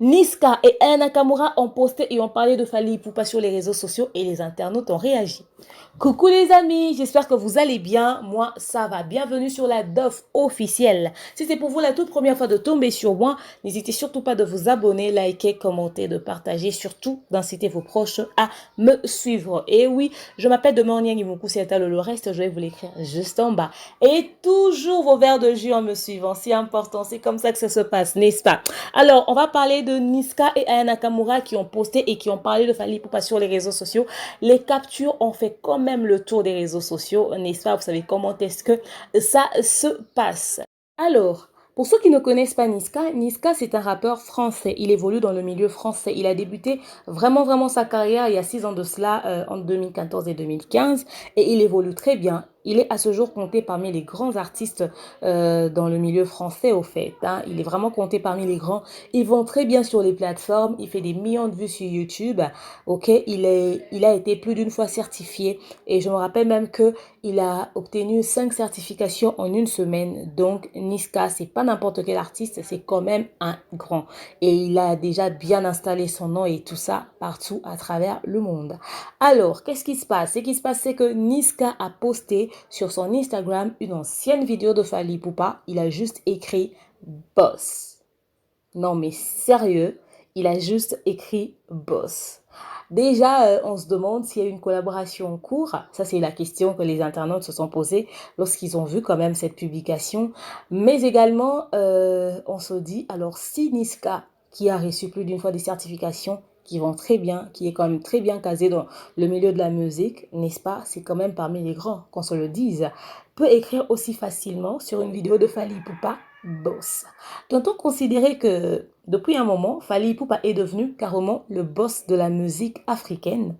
Niska et Aya Nakamura ont posté et ont parlé de Fally Ipupa sur les réseaux sociaux et les internautes ont réagi. Coucou les amis, j'espère que vous allez bien. Moi, ça va. Bienvenue sur la DOF officielle. Si c'est pour vous la toute première fois de tomber sur moi, n'hésitez surtout pas de vous abonner, liker, commenter, de partager, surtout d'inciter vos proches à me suivre. Et oui, je m'appelle Demorniang Imoku Siatalo, le reste, je vais vous l'écrire juste en bas. Et toujours vos verres de jus en me suivant, c'est important, c'est comme ça que ça se passe, n'est-ce pas? Alors, on va parler de Niska et Aya Nakamura qui ont posté et qui ont parlé de Fally Ipupa sur les réseaux sociaux. Les captures ont fait quand même le tour des réseaux sociaux, n'est-ce pas? Vous savez comment est-ce que ça se passe. Alors, pour ceux qui ne connaissent pas Niska, Niska c'est un rappeur français. Il évolue dans le milieu français. Il a débuté vraiment sa carrière il y a 6 ans de cela, entre 2014 et 2015. Et il évolue très bien. Il est à ce jour compté parmi les grands artistes dans le milieu français au fait. Hein. Il est vraiment compté parmi les grands. Il vend très bien sur les plateformes. Il fait des millions de vues sur YouTube. Ok, il a été plus d'une fois certifié. Et je me rappelle même que il a obtenu 5 certifications en une semaine. Donc Niska, c'est pas n'importe quel artiste, c'est quand même un grand. Et il a déjà bien installé son nom et tout ça partout à travers le monde. Alors, qu'est-ce qui se passe? Ce qui se passe, c'est que Niska a posté sur son Instagram une ancienne vidéo de Fally Ipupa. Il a juste écrit Boss. Non mais sérieux, il a juste écrit Boss. Déjà, on se demande s'il y a une collaboration en cours. Ça, c'est la question que les internautes se sont posées lorsqu'ils ont vu quand même cette publication. Mais également, on se dit, alors si Niska, qui a reçu plus d'une fois des certifications, qui vont très bien, qui est quand même très bien casé dans le milieu de la musique, n'est-ce pas? C'est quand même parmi les grands, qu'on se le dise. Peut écrire aussi facilement sur une vidéo de Fally Ipupa, Boss. Doit-on considérer que depuis un moment, Fally Ipupa est devenu carrément le boss de la musique africaine?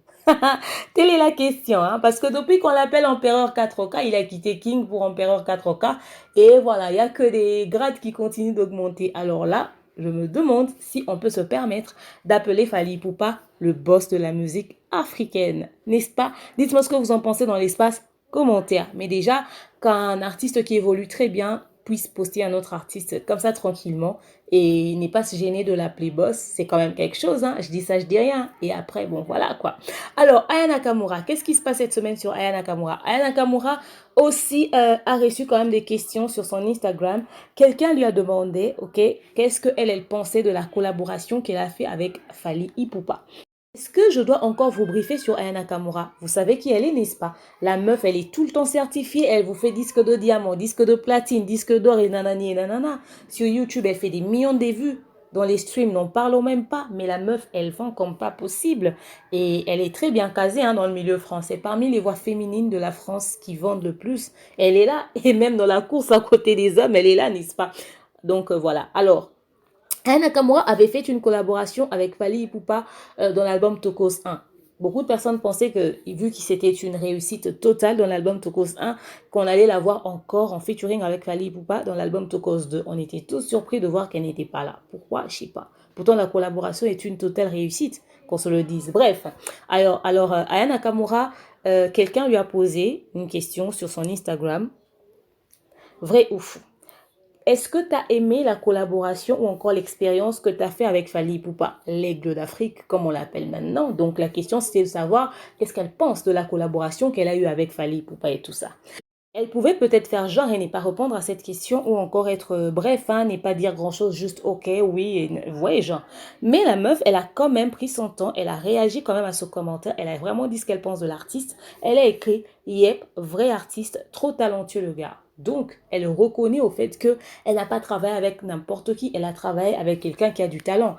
Telle est la question, hein? Parce que depuis qu'on l'appelle Empereur 4K, il a quitté King pour Empereur 4K. Et voilà, il n'y a que des grades qui continuent d'augmenter. Alors là, je me demande si on peut se permettre d'appeler Fally Ipupa le boss de la musique africaine, n'est-ce pas? Dites-moi ce que vous en pensez dans l'espace commentaire. Mais déjà, qu'un artiste qui évolue très bien puisse poster un autre artiste comme ça tranquillement et n'est pas se gêner de l'appeler boss, c'est quand même quelque chose, hein. Je dis ça, je dis rien. Et après, bon, voilà quoi. Alors, Aya Nakamura, qu'est-ce qui se passe cette semaine sur Aya Nakamura? Aya Nakamura aussi a reçu quand même des questions sur son Instagram. Quelqu'un lui a demandé, ok, qu'est-ce qu'elle pensait de la collaboration qu'elle a fait avec Fally Ipupa. Est-ce que je dois encore vous briefer sur Aya Nakamura? Vous savez qui elle est, n'est-ce pas? La meuf, elle est tout le temps certifiée. Elle vous fait disque de diamant, disque de platine, disque d'or et nanani et nanana. Sur YouTube, elle fait des millions de vues. Dans les streams, n'en parlons même pas. Mais la meuf, elle vend comme pas possible. Et elle est très bien casée hein, dans le milieu français. Parmi les voix féminines de la France qui vendent le plus, elle est là. Et même dans la course à côté des hommes, elle est là, n'est-ce pas? Donc voilà. Alors, Aya Nakamura avait fait une collaboration avec Fally Ipupa dans l'album Tokos 1. Beaucoup de personnes pensaient que, vu que c'était une réussite totale dans l'album Tokos 1, qu'on allait la voir encore en featuring avec Fally Ipupa dans l'album Tokos 2. On était tous surpris de voir qu'elle n'était pas là. Pourquoi? Je sais pas. Pourtant, la collaboration est une totale réussite, qu'on se le dise. Bref, alors Aya Nakamura, quelqu'un lui a posé une question sur son Instagram. Vrai ou faux? Est-ce que tu as aimé la collaboration ou encore l'expérience que tu as fait avec Fally Ipupa, l'aigle d'Afrique, comme on l'appelle maintenant? Donc la question, c'était de savoir qu'est-ce qu'elle pense de la collaboration qu'elle a eue avec Fally Ipupa et tout ça. Elle pouvait peut-être faire genre et ne pas répondre à cette question ou encore être bref, hein, ne pas dire grand-chose, juste ok, oui, ouais, genre. Mais la meuf, elle a quand même pris son temps, elle a réagi quand même à ce commentaire, elle a vraiment dit ce qu'elle pense de l'artiste. Elle a écrit, yep, vrai artiste, trop talentueux le gars. Donc, elle reconnaît au fait que elle n'a pas travaillé avec n'importe qui, elle a travaillé avec quelqu'un qui a du talent.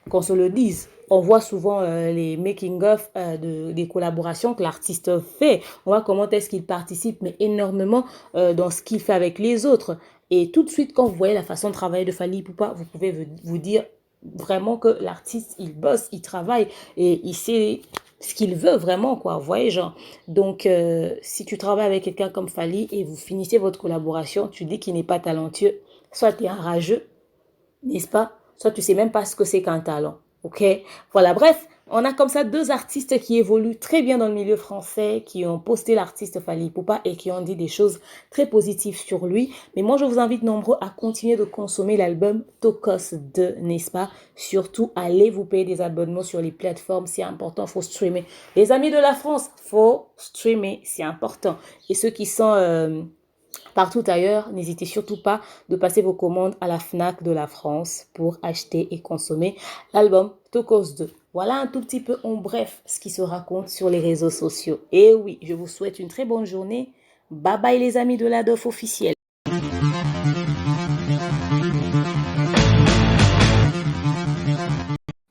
Qu'on se le dise. On voit souvent les making-of des collaborations que l'artiste fait. On voit comment est-ce qu'il participe, mais énormément dans ce qu'il fait avec les autres. Et tout de suite, quand vous voyez la façon de travailler de Fally Ipupa, vous pouvez vous dire vraiment que l'artiste, il bosse, il travaille et il sait ce qu'il veut vraiment, quoi. Vous voyez, genre. Donc, si tu travailles avec quelqu'un comme Fally et vous finissez votre collaboration, tu dis qu'il n'est pas talentueux, soit tu es un rageux, n'est-ce pas? Soit tu sais même pas ce que c'est qu'un talent. Ok? Voilà, bref. On a comme ça deux artistes qui évoluent très bien dans le milieu français, qui ont posté l'artiste Fally Ipupa et qui ont dit des choses très positives sur lui. Mais moi, je vous invite nombreux à continuer de consommer l'album Tokos 2, n'est-ce pas? Surtout, allez vous payer des abonnements sur les plateformes, c'est important, faut streamer. Les amis de la France, faut streamer, c'est important. Et ceux qui sont partout ailleurs, n'hésitez surtout pas de passer vos commandes à la FNAC de la France pour acheter et consommer l'album Tokos 2. Voilà un tout petit peu en bref ce qui se raconte sur les réseaux sociaux. Et oui, je vous souhaite une très bonne journée. Bye bye les amis de la DOF officielle.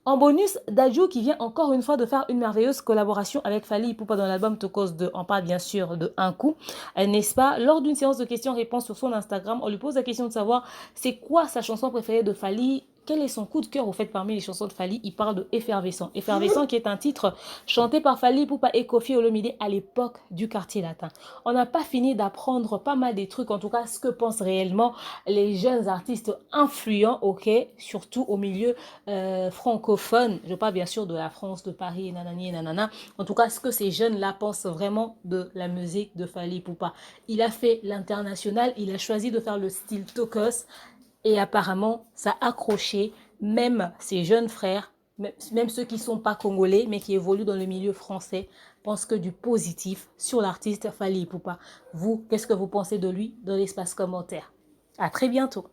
En bonus, Dadju qui vient encore une fois de faire une merveilleuse collaboration avec Fally Ipupa dans l'album Tokos 2. On parle bien sûr de Un coup, n'est-ce pas? Lors d'une séance de questions-réponses sur son Instagram, on lui pose la question de savoir c'est quoi sa chanson préférée de Fally. Quel est son coup de cœur au fait parmi les chansons de Fally? Il parle de Effervescent. Effervescent qui est un titre chanté par Fally Ipupa et Koffi Olomide à l'époque du quartier latin. On n'a pas fini d'apprendre pas mal des trucs, en tout cas ce que pensent réellement les jeunes artistes influents, ok, surtout au milieu francophone. Je parle bien sûr de la France, de Paris, nanani et nanana. En tout cas, ce que ces jeunes-là pensent vraiment de la musique de Fally Ipupa. Il a fait l'international, il a choisi de faire le style Tokos. Et apparemment, ça a accroché même ses jeunes frères, même ceux qui ne sont pas congolais, mais qui évoluent dans le milieu français, pensent que du positif sur l'artiste Fally Ipupa. Vous, qu'est-ce que vous pensez de lui dans l'espace commentaire? À très bientôt.